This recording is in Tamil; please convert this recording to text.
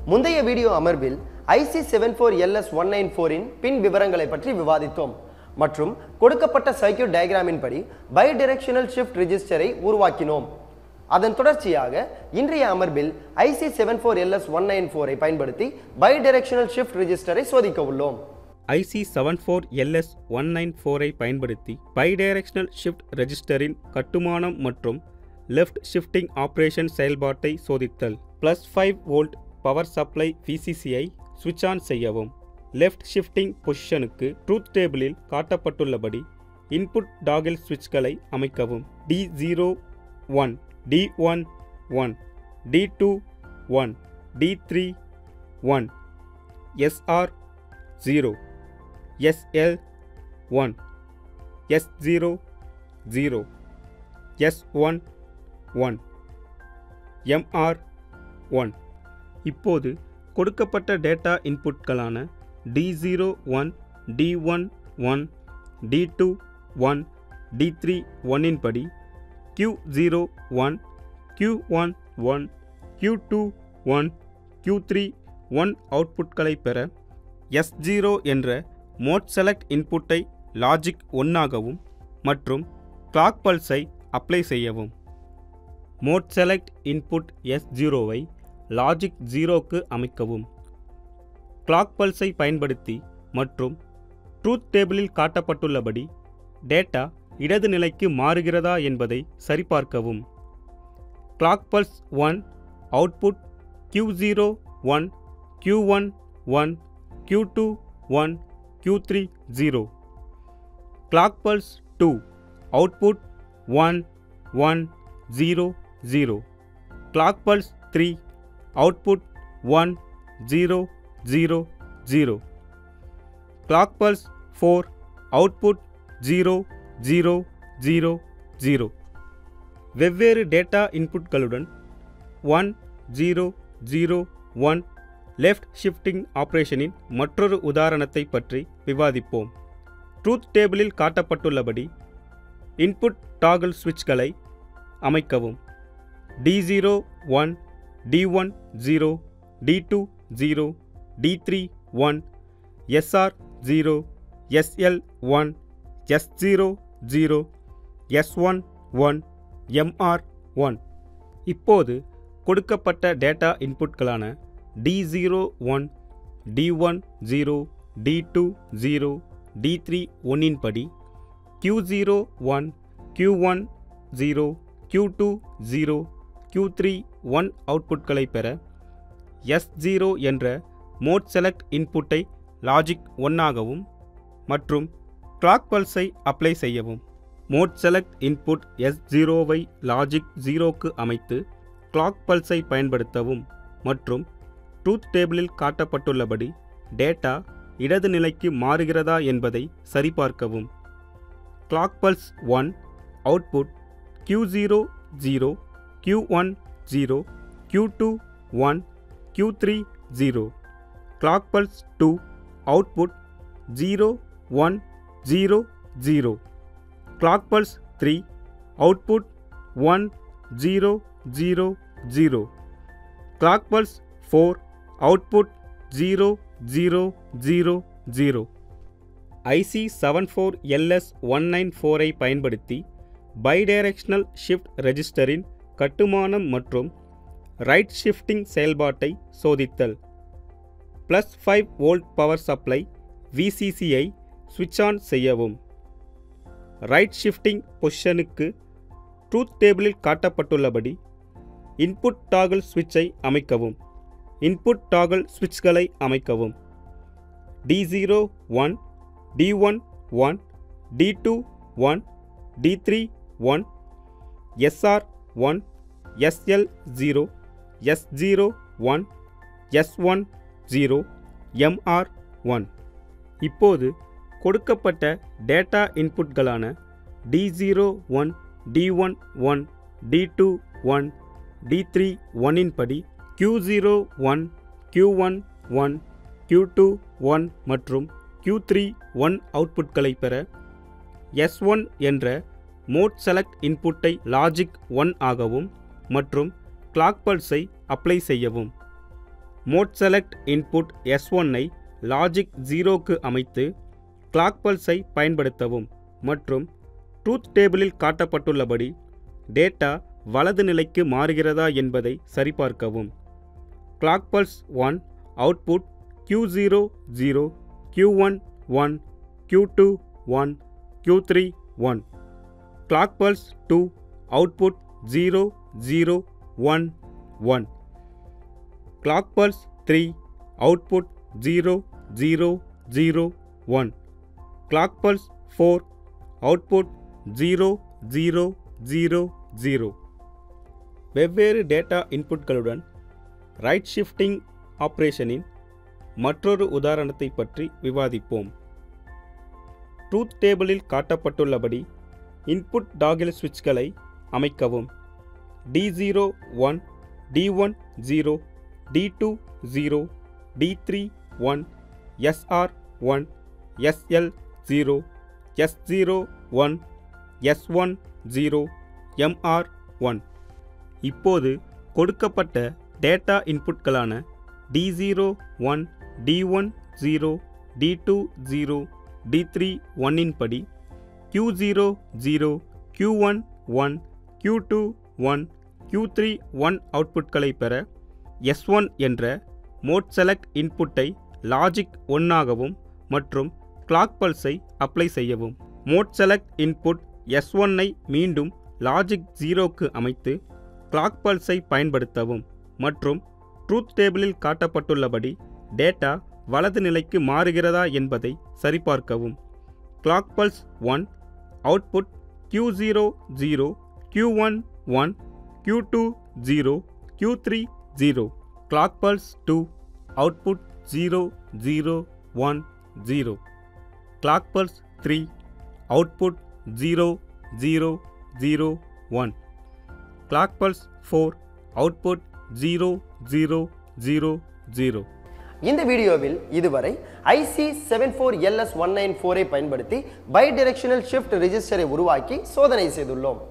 முந்தைய வீடியோ அமர்வில் IC74LS194 இன் பின் விவரங்களை பற்றி விவாதித்தோம் மற்றும் கொடுக்கப்பட்ட சர்க்யூட் டயகிராமின் படி பைடைரக்ஷனல் ஷிஃப்ட் ரெஜிஸ்டரை உருவாக்கினோம். அதன் தொடர்ச்சியாக இன்றைய அமர்வில் IC74LS194 ஐ பயன்படுத்தி பைடைரக்ஷனல் ஷிஃப்ட் ரெஜிஸ்டரை சோதிக்க உள்ளோம். IC74LS194 ஐ பயன்படுத்தி பைடைரக்ஷனல் ஷிஃப்ட் ரெஜிஸ்டரின் கட்டுமானம் மற்றும் லெஃப்ட் ஷிஃப்டிங் ஆபரேஷன் செயல்பாட்டை சோதித்தல். +5 வோல்ட் பவர் சப்ளை VCCயை சுவிட்ச் ஆன் செய்யவும். லெஃப்ட் ஷிஃப்டிங் பொசிஷனுக்கு ட்ரூத் டேபிளில் காட்டப்பட்டுள்ளபடி இன்புட் டாகிள் சுவிட்ச்களை அமைக்கவும். D01, D11, D21, D31, SR0, SL1, S00, S11, MR1. இப்போது கொடுக்கப்பட்ட data இன்புட்களான D01, D11, D21, D31 இன் படி Q01, Q11, Q21, Q31 அவுட்புட்களை பெற S0 என்ற மோட் செலக்ட் இன்புட்டை லாஜிக் 1 ஆகவும் மற்றும் கிளாக் பல்ஸை அப்ளை செய்யவும். மோட் செலக்ட் இன்புட் S0ஐ லாஜிக் 0க்கு அமைக்கவும். கிளாக் பல்ஸை பயன்படுத்தி மற்றும் ட்ரூத் டேபிளில் காட்டப்பட்டுள்ளபடி டேட்டா இடது நிலைக்கு மாறுகிறதா என்பதை சரிபார்க்கவும். Clock pulse 1 output Q01, Q11, Q21, Q30. Clock pulse 2 output 1, 1, 0, 0. Clock pulse 3 output 1, 0, 0, 0. Clock pulse 4 output 0, 0, 0, 0. வெவ்வேறு டேட்டா இன்புட்களுடன் 1, 0, 0, 1 லெஃப்ட் ஷிஃப்டிங் ஆபரேஷனின் மற்றொரு உதாரணத்தை பற்றி விவாதிப்போம். ட்ரூத் டேபிளில் காட்டப்பட்டுள்ளபடி இன்புட் டாகிள் சுவிட்ச்களை அமைக்கவும். D01, D10, D20, D31, SR0, SL1, S00, S11, MR1. இப்போது கொடுக்கப்பட்ட data இன்புட்களான D01, D10, D20, D31 இன் படி Q01, Q10, Q20, Q31 அவுட்புட்களை பெற S0 என்ற மோட் செலக்ட் இன்புட்டை லாஜிக் 1 ஆகவும் மற்றும் கிளாக் பல்ஸை அப்ளை செய்யவும். மோட் செலக்ட் இன்புட் S0ஐ லாஜிக் 0க்கு அமைத்து கிளாக் பல்ஸை பயன்படுத்தவும் மற்றும் ட்ரூத் டேபிளில் காட்டப்பட்டுள்ளபடி டேட்டா இடது நிலைக்கு மாறுகிறதா என்பதை சரிபார்க்கவும். Clock pulse 1 output Q00, Q10, Q21, Q30. Clock pulse 2 output 0, 1, 0, 0. Clock pulse 3 output 1, 0, 0, 0. Clock pulse 4 output 0, 0, 0, 0. IC74LS194 ஐ பயன்படுத்தி பைடைரக்ஷனல் ஷிஃப்ட் ரெஜிஸ்டரின் கட்டுமானம் மற்றும் ரைட் ஷிஃப்டிங் செயல்பாட்டை சோதித்தல். +5 வோல்ட் பவர் சப்ளை VCCயை சுவிட்ச் ஆன் செய்யவும். ரைட் ஷிஃப்டிங் பொசிஷனுக்கு ட்ரூத் டேபிளில் காட்டப்பட்டுள்ளபடி இன்புட் டாகிள் சுவிட்சை அமைக்கவும். இன்புட் டாகிள் சுவிட்ச்களை அமைக்கவும். D01, D11, D21, D31, SR1, SL0, S01, S10, MR1. இப்போது கொடுக்கப்பட்ட data இன்புட்களான D01, D11, D21, D31 இன் படி Q01, Q11, Q21 மற்றும் Q31 அவுட்புட்களை பெற S1 என்ற மோட் செலக்ட் இன்புட்டை லாஜிக் 1 ஆகவும் மற்றும் கிளாக் பல்ஸை அப்ளை செய்யவும். மோட் செலக்ட் இன்புட் S1ஐ லாஜிக் 0க்கு அமைத்து கிளாக் பல்ஸை பயன்படுத்தவும் மற்றும் ட்ரூத் டேபிளில் காட்டப்பட்டுள்ளபடி டேட்டா வலது நிலைக்கு மாறுகிறதா என்பதை சரிபார்க்கவும். Clock pulse 1 output Q0 0, Q1 1, Q2 1, Q3 1. Clock pulse 2 output 0 0 1 1. Clock pulse 3 output 0 0 0 1. Clock pulse 4 output 0 0 0 0. வெவ்வேறு டேட்டா இன்புட்களுடன் ரைட் ஷிஃப்டிங் ஆப்ரேஷனின் மற்றொரு உதாரணத்தை பற்றி விவாதிப்போம். ட்ரூத் டேபிளில் காட்டப்பட்டுள்ளபடி இன்புட் டாகிள் சுவிட்ச்களை அமைக்கவும். D0 1, D1 0, D2 0, D3 1, SR 1, SL 0, S0 1, S1 0, MR 1. இப்போது கொடுக்கப்பட்ட data இன்புட்களான D0 1, D1 0, D2 0, D3 1 இன் படி Q0 0, Q1 1, Q2 1, Q3 1 அவுட்புட்களை பெற S1 என்ற மோட் செலக்ட் இன்புட்டை லாஜிக் 1 ஆகவும் மற்றும் கிளாக் பல்ஸை அப்ளை செய்யவும். மோட் செலக்ட் இன்புட் S1ஐ மீண்டும் லாஜிக் 0க்கு அமைத்து கிளாக் பல்ஸை பயன்படுத்தவும் மற்றும் ட்ரூத் டேபிளில் காட்டப்பட்டுள்ளபடி டேட்டா வலது நிலைக்கு மாறுகிறதா என்பதை சரிபார்க்கவும். Clock pulse 1 output Q0 0, Q1 1, Q2 0, Q3 0. Clock pulse 2 output 0 0 1 0. Clock pulse 3 output 0 0 0 1. Clock pulse 4 output 0 0 0 0. இந்த வீடியோவில் இதுவரை IC 74LS194ஐ பயன்படுத்தி பை டைரக்ஷனல் ஷிஃப்ட் ரெஜிஸ்டரை உருவாக்கி சோதனை செய்துள்ளோம்.